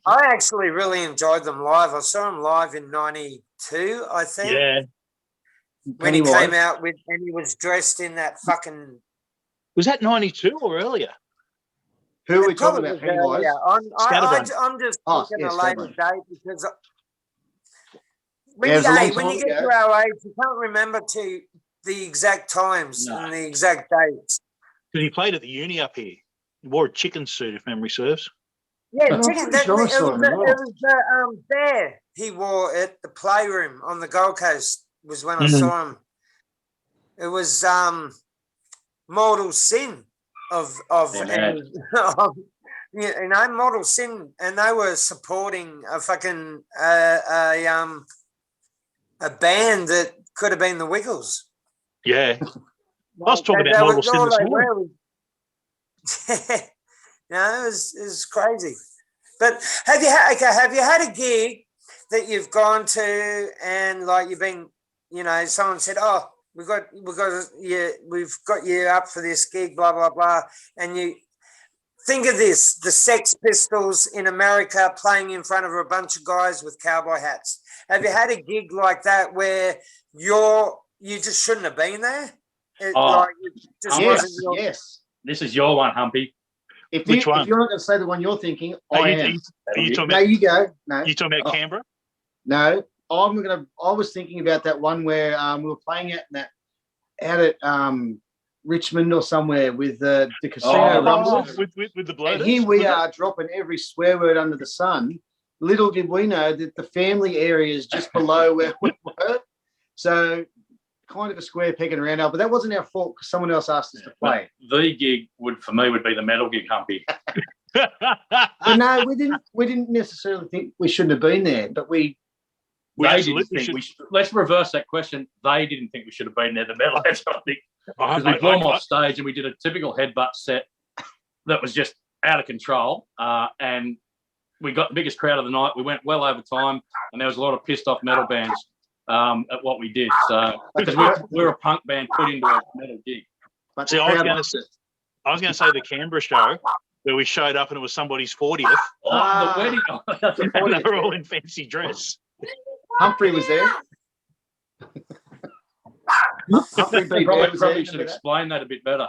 I actually really enjoyed them live. I saw them live in '92, I think. Yeah. When he came out and he was dressed in that fucking. Was that '92 or earlier? Who are we talking about? Pennywise? I'm just thinking a later date, because when you get to our age, you can't remember the exact times and the exact dates. Because he played at the uni up here. He wore a chicken suit, if memory serves. Yeah, I'm chicken. pretty sure I It saw was him as the, well. it was the bear he wore at the playroom on the Gold Coast was when I Mhm. saw him. It was Mortal Sin of Yeah, of, you know, Mortal Sin, and they were supporting a fucking a band that could have been the Wiggles. Yeah. I was talking about Mortal Sin this morning. No, it was crazy. But have you had a gig that you've gone to and like you've been, you know, someone said, "Oh, we've got you up for this gig, blah blah blah," and you think of this: the Sex Pistols in America playing in front of a bunch of guys with cowboy hats. Have you had a gig like that where you just shouldn't have been there? It just wasn't Yes, your. yes. This is your one, Humpy. Which one? If you're not going to say the one you're thinking, Are I you, am. are you talking No, about? you go. No, You talking about Canberra? no. I was thinking about that one where we were playing out at Richmond or somewhere with the casino Oh, rumbles. with the And bloaters? here we Was it? are dropping every swear word under the sun. Little did we know that the family area is just below where we were. So kind of a square peg and a round hole, but that wasn't our fault because someone else asked us to play. The gig would be the metal gig, Humpy. But no, we didn't necessarily think we shouldn't have been there, but We They just didn't literally think should- we should. Let's reverse that question. They didn't think we should have been there. The metalheads, I think, because we I- blew them I- off stage and we did a typical headbutt set that was just out of control. And we got the biggest crowd of the night. We went well over time, and there was a lot of pissed off metal bands at what we did. So because we're a punk band put into a metal gig. but See, the I was crowd gonna loved it. I was going to say the Canberra show where we showed up and it was somebody's 40th. Oh, the wedding. Oh, that's a And funny. they were all in fancy dress. Humphrey was there. Humphrey B. Bear was there. Probably should Remember that? explain that a bit better.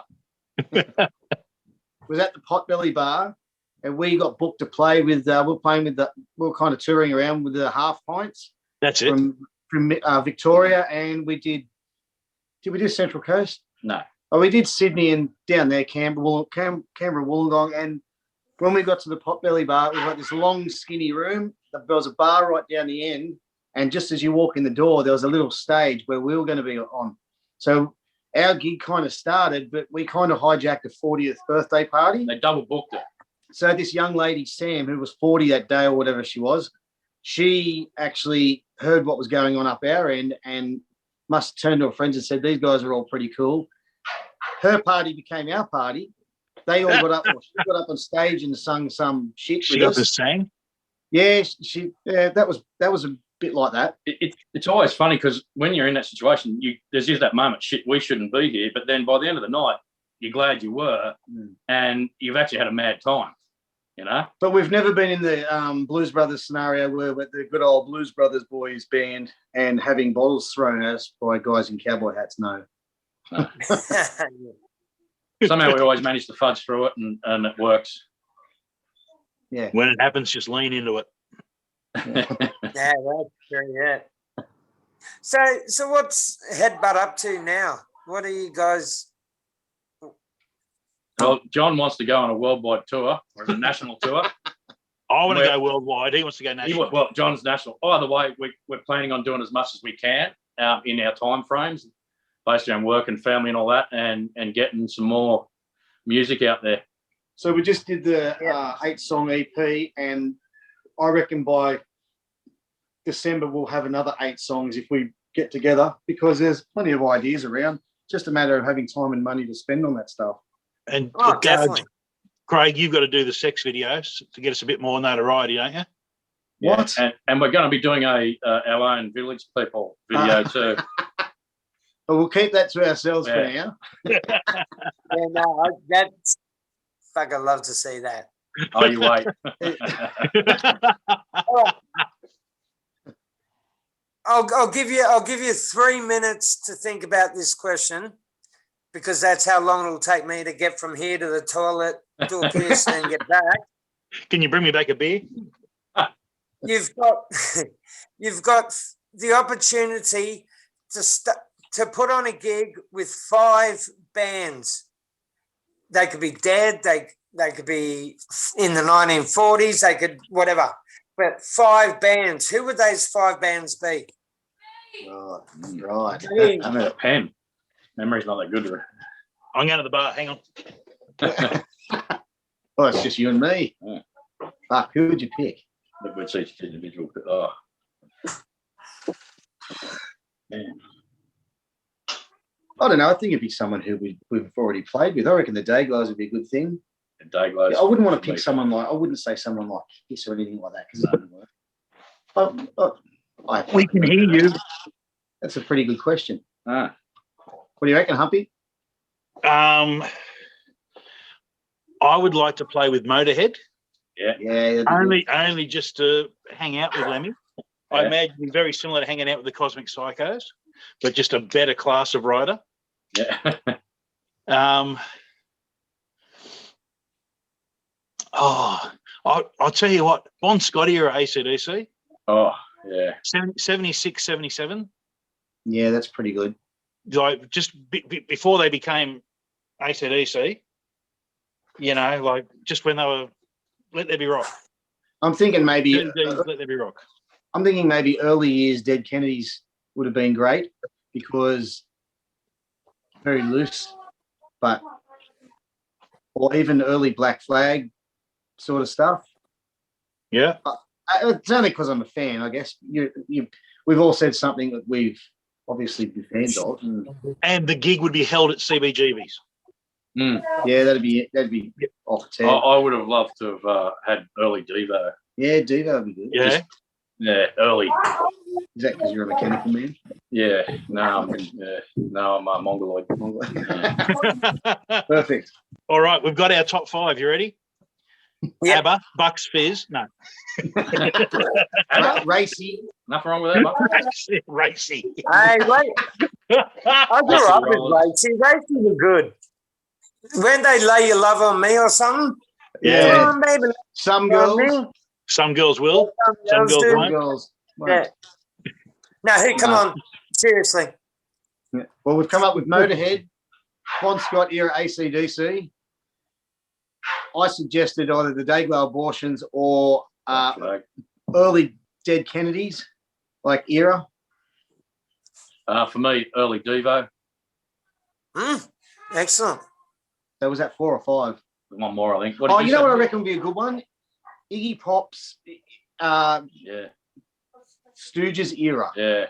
Was at the Potbelly Bar, and we got booked to play with. We were kind of touring around with the half pints That's it. from Victoria, and we did. Did we do Central Coast? No. Oh, we did Sydney and down there, Canberra, Wollongong, and when we got to the Potbelly Bar, it was like this long, skinny room. There was a bar right down the end, and just as you walk in the door, there was a little stage where we were going to be on. So our gig kind of started, but we kind of hijacked a 40th birthday party. They double booked it. So this young lady, Sam, who was 40 that day or whatever she was, she actually heard what was going on up our end and must have turned to her friends and said, "These guys are all pretty cool." Her party became our party. They all got up. She got up on stage and sung some shit She with got the us. sang. Yeah, that was a bit like that. It's always funny because when you're in that situation, there's just that moment, shit, we shouldn't be here. But then by the end of the night, you're glad you were, and you've actually had a mad time, you know? But we've never been in the Blues Brothers scenario where we're the good old Blues Brothers boys band and having bottles thrown at us by guys in cowboy hats. No. Somehow we always manage to fudge through it and it works. Yeah. When it happens, just lean into it. Yeah, that's true. Yeah. So what's HeadButt up to now? What are you guys? Well, John wants to go on a worldwide tour or a national tour. I want to Where- go worldwide. He wants to go national. Well, John's national. Either way, we're planning on doing as much as we can in our time frames, based around work and family and all that, and getting some more music out there. So we just did the 8-song EP, and I reckon by December we'll have another 8 songs if we get together, because there's plenty of ideas around. Just a matter of having time and money to spend on that stuff. And Definitely. Craig, you've got to do the sex videos to get us a bit more notoriety, don't you? What? And we're going to be doing our own Village People video too. But we'll keep that to ourselves for Yeah. now. Yeah, no, that's fuck. I'd love to see that. Oh, you wait. I'll give you 3 minutes to think about this question, because that's how long it'll take me to get from here to the toilet, do a piss, and get back. Can you bring me back a beer? You've got the opportunity to put on a gig with 5 bands. they could be dead. They could be in the 1940s. They could whatever. But 5 bands. Who would those 5 bands be? Right. Hey, I need a pen. Memory's not that good. I'm going to the bar. Hang on. Oh, it's just you and me. Yeah. Fuck, who would you pick? Look, it's each individual. Oh. Man. I don't know. I think it'd be someone who we've already played with. I reckon the Dayglows would be a good thing. The Dayglows. Yeah, I wouldn't want to pick someone like, I wouldn't say someone like Kiss or anything like that because that wouldn't work. We can hear you. That's a pretty good question. Ah. What do you reckon, Humpy? I would like to play with Motorhead. Yeah. Yeah. that'd be Only just to hang out with Lemmy. I Yeah. imagine it'd be very similar to hanging out with the Cosmic Psychos, but just a better class of rider. Yeah. I'll tell you what, Bon Scotty or AC/DC, Oh, yeah. 76, 77, good. Yeah, that's pretty good. like just before they became AC/DC, you know, like just when they were Let There Be Rock. I'm thinking maybe Let There Be Rock. I'm thinking maybe early years Dead Kennedys would have been great because very loose, but or even early Black Flag sort of stuff. Yeah. It's only because I'm a fan, I guess. We've all said something that we've obviously been fans of. And the gig would be held at CBGB's. Yeah, that'd be off the top. I would have loved to have had early Devo. Yeah, Devo would be good. Yeah. Yeah, early. Is that because you're a mechanical man? Yeah. No, I'm a mongoloid. Perfect. All right, we've got our top 5. You ready? Yep. ABBA, Bucks, Fizz. No. Racy. Nothing wrong with that, mate. Racy. Hey, wait. I grew up with Racy. Racy were good. When they lay your love on me or something. Yeah. Come on, baby. Some love on girls. me. Some girls will. Some girls do. Some won't. girls. Yeah. No, hey, come on. Seriously. Yeah. Well, we've come up with Motorhead, Bon Scott era AC/DC. I suggested either the Dayglow Abortions or early Dead Kennedys, like era. For me, early Devo. Excellent. So was that 4 or 5? One more, I think. Oh, you know what I reckon would be a good one? Iggy Pop's Yeah. Stooges era. Yeah.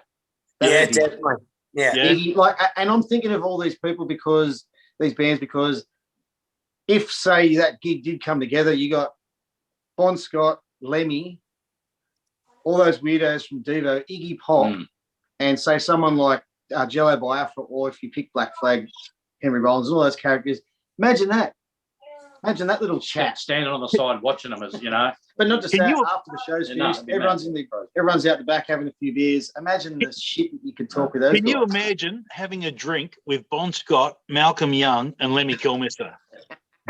Yeah, would be- definitely. Yeah. Yeah. Iggy, and I'm thinking of all these people because if, say, that gig did come together, you got Bon Scott, Lemmy, all those weirdos from Devo, Iggy Pop, and say someone like Jello Biafra, or if you pick Black Flag, Henry Rollins, all those characters. Imagine that. Imagine that little chat. Standing on the side watching them, as you know. But not just Can that, you- after the show's Yeah, no, finished, it'd be everyone's out the back having a few beers. Imagine the shit that you could talk with those Can you guys. imagine having a drink with Bon Scott, Malcolm Young, and Lemmy Kilmister?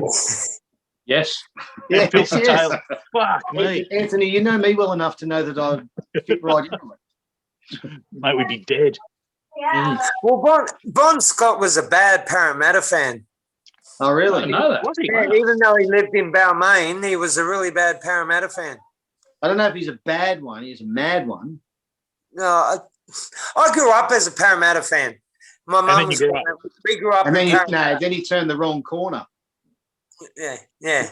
Yes. Yes, Filthy yes. Taylor. Fuck me. Anthony, you know me well enough to know that I'd fit right into it. Mate, we'd be dead. Well, Bon Scott was a bad Parramatta fan. Oh, I really? didn't know that. Was he? Yeah, even though he lived in Balmain, he was a really bad Parramatta fan. I don't know if he's a bad one. He's a mad one. No, I grew up as a Parramatta fan. My And then mum you was. grew up. We grew up And in then Parramatta. then he turned the wrong corner. Yeah. No,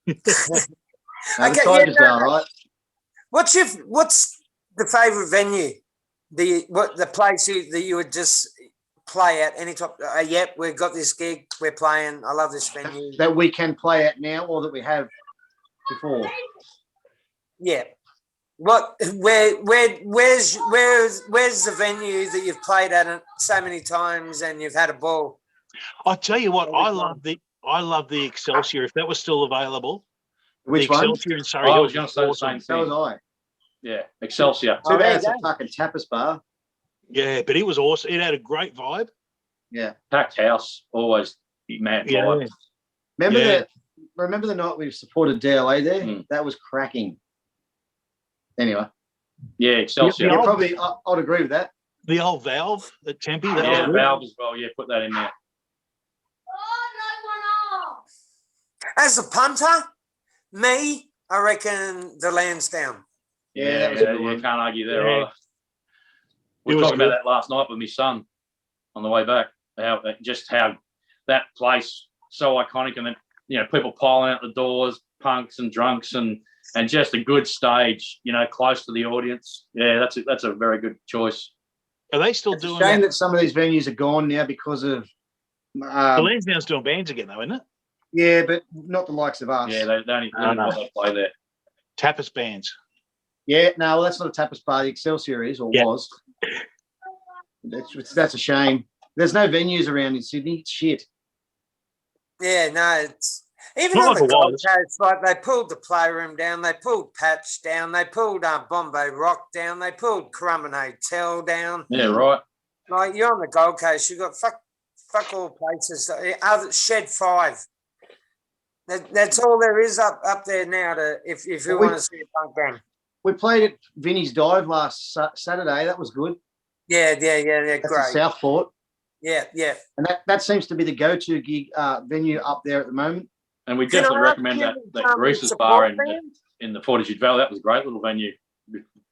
Okay, the Tigers are right. What's the favourite venue? The place that you would just play at any time? Yep, we've got this gig. We're playing. I love this venue. That we can play at now, or that we have before. Yeah. Where's the venue that you've played at it so many times and you've had a ball? I tell you what, I love the Excelsior. If that was still available, Which the one? Excelsior in Surrey I Hills was going to say the same So was thing. I. Yeah. Excelsior. Too Oh, bad there it's you a go. fucking tapas bar. Yeah, but it was awesome. It had a great vibe. Yeah. Packed house. Always mad Yeah. vibe. Remember the night we supported DLA there? Mm. That was cracking. Anyway, Yeah, Excelsior. Yeah, yeah, old- probably I'd agree with that. The old Valve at Tempe. That Yeah, was good. Valve as well. Yeah, put that in there. As a punter, I reckon the Lansdowne. Yeah, that was a good you one. can't argue there Yeah. either. We It were was talking about that last night with my son on the way back. How that place so iconic, and then people piling out the doors, punks and drunks, and just a good stage, close to the audience. Yeah, that's a very good choice. Are they still It's a doing shame that? that some of these venues are gone now because of. The Lansdowne's doing bands again, though, isn't it? Yeah, but not the likes of us. Yeah, they only they play there. Tapas bands. Yeah, no, well, that's not a tapas bar. The Excelsior is or Yeah. was. That's a shame. There's no venues around in Sydney. It's shit. Yeah, no, it's even Not on like the it Gold was. Coast, like they pulled the Playroom down, they pulled Patch down, they pulled Bombay Rock down, they pulled Currumbin Hotel down. Yeah, right. Like you're on the Gold Coast, you've got fuck all places. Other Shed 5. That's all there is up there now. If you want to see a punk band. We played at Vinny's Dive last Saturday. That was good. Yeah, That's great. in Southport. Yeah. And that seems to be the go-to gig venue up there at the moment. And we Can definitely I recommend ask that you, Grease's support bar band? in the Fortitude Valley. That was a great little venue.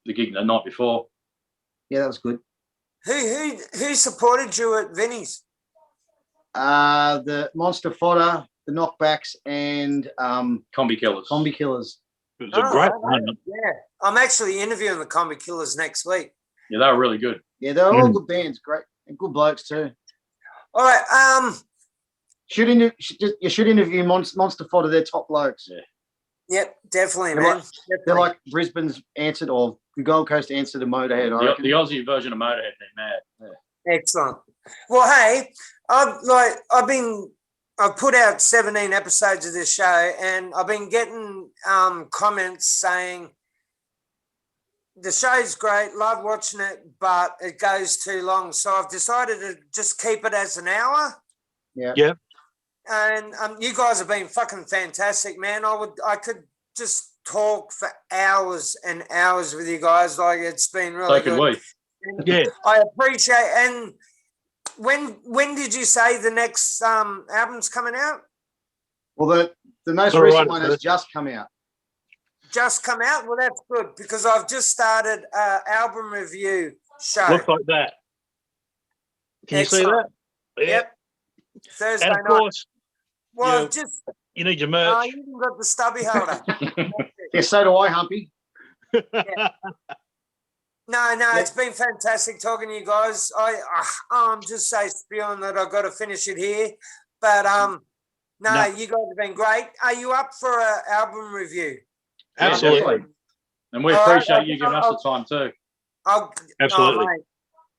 The gig the night before. Yeah, that was good. Who supported you at Vinny's? The Monster Fodder, the Knockbacks, and Combi Killers. Combi Killers. It was a great one. Yeah, I'm actually interviewing the Combi Killers next week. Yeah, they were really good. Yeah, they're all good bands. Great and good blokes too. All right. You should interview Monster Fodder. They're top blokes. Yeah. Yep, definitely, They're man. like- They're like Brisbane's answer or the Gold Coast answer to Motorhead. I reckon. The Aussie version of Motorhead, they're mad. Yeah. Excellent. Well, hey, I've put out 17 episodes of this show, and I've been getting comments saying the show's great, love watching it, but it goes too long. So I've decided to just keep it as an hour. Yeah. And you guys have been fucking fantastic, man. I could just talk for hours and hours with you guys. Like it's been really So could good. we. Yeah. I appreciate. And when did you say the next album's coming out? Well, the most All recent right, one has first. just come out. Just come out? Well, that's good because I've just started an album review show. Looks like that. Can you see that? Excellent. Yeah. Yep. Thursday And of night. course, Well, you- just you need your merch. you even got the stubby holder. Yeah, so do I, Humpy. No, it's been fantastic talking to you guys. I'm just so spewing that I've got to finish it here. But No. you guys have been great. Are you up for an album review? Absolutely. definitely. And we All right, appreciate you giving us the time too. Absolutely. Oh, mate.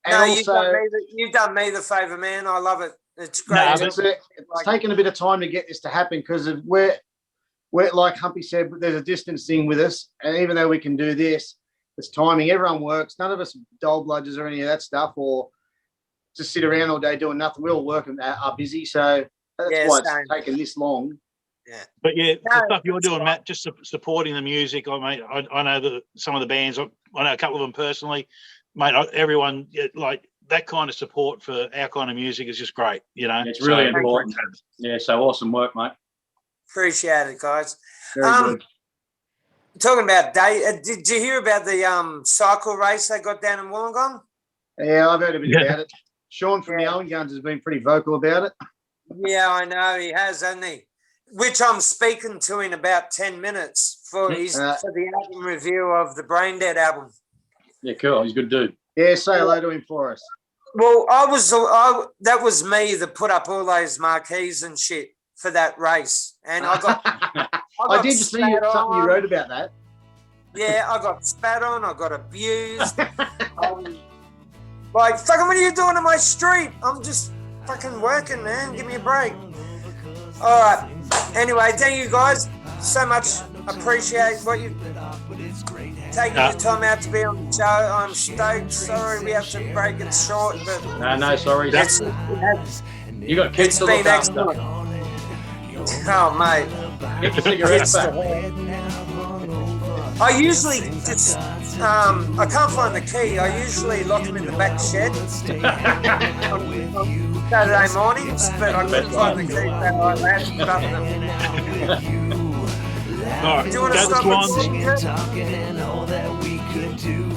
And No, also, you've done me the favour, man. I love it. It's great. No, it's taken a bit of time to get this to happen because of we're like Humpy said, there's a distance thing with us, and even though we can do this, it's timing. Everyone works. None of us are dull bludgers or any of that stuff, or just sit around all day doing nothing. We all work and are busy, so that's why same. it's taken this long. But yeah, the No, stuff you're that's doing, right. Matt, just supporting the music. I know that some of the bands. I know a couple of them personally, mate. Everyone like that kind of support for our kind of music is just great. It's really So- important. Yeah, so awesome work, mate. Appreciate it, guys. Very good. Talking about day, did you hear about the cycle race they got down in Wollongong? Yeah, I've heard a bit Yeah. about it. Sean from Yeah. the Owen Guns has been pretty vocal about it. Yeah, I know he has, hasn't he? Which I'm speaking to in about 10 minutes for for the album review of the Brain Dead album. Yeah, cool. He's a good dude. Yeah, say hello to him for us. Well, that was me that put up all those marquees and shit for that race, and I got I did see spat something you on. wrote about that. Yeah, I got spat on. I got abused. Like, fucking, what are you doing in my street? I'm just fucking working, man. Give me a break. All right. Anyway, thank you guys so much. Appreciate what you taking the time out to be on the show. I'm stoked. Sorry we have to break it short, but No, sorry. it's You got kids it's to been look after. excellent. Oh, mate. Get your cigarettes back. I usually just, I can't find the key. I usually lock them in the back shed on Saturday mornings, but I couldn't find the key, so I had to put up with them. All right, Do you want to go the stop and Swans. sing it? Talking and all that we could do.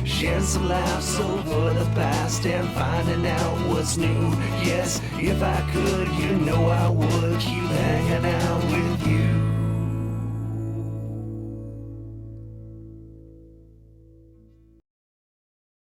Sharing some laughs over the past and finding out what's new. Yes, if I could, you know I would keep hanging out with you.